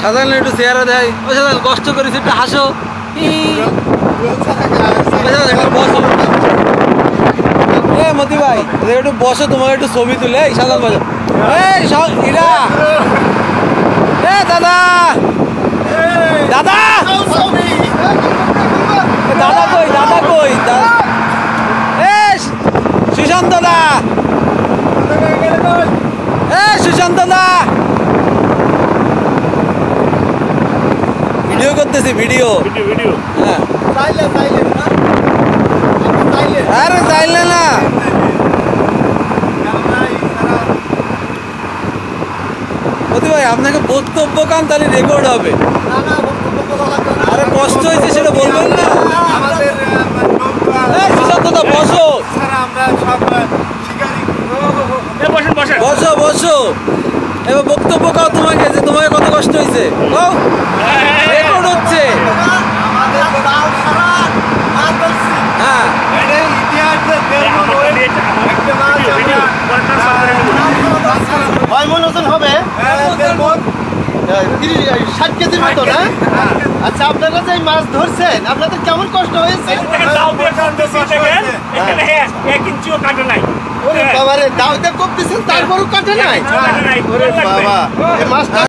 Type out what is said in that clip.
সাধারণ একটু চেহারা দেয়। ও সাধারণ কষ্ট করেছে, একটু হাসো। মতি ভাই একটু বসো, তোমাকে একটু ছবি তুলে। এই সাধারণ বাজার ইরা, দাদা দাদা দাদা কই, দাদা কই, সুশান্ত দা, সুশান্ত দা ভিডিও করতেছি, ভিডিও। হ্যাঁ আরে চাইলে না, মতি ভাই আপনাকে বক্তব্য কান, তাহলে রেকর্ড হবে। আরে কষ্ট হয়েছে সেটা বলবেন না। সুশান্ত দা বসো, বসো বসো, এবার বক্তব্য কাও তোমাকে, যে তোমাকে কত কষ্ট হয়েছে রেকর্ড হচ্ছে। হ্যাঁ হবে 60 কেজির মতো না? আচ্ছা, আপনারা যে মাছ ধরছেন আপনাদের কেমন কষ্ট হয়েছে? বাবা রে, দাও দিয়ে কোপ দিচ্ছেন, তারপরও কাটে নাই? বাবা, মাছটা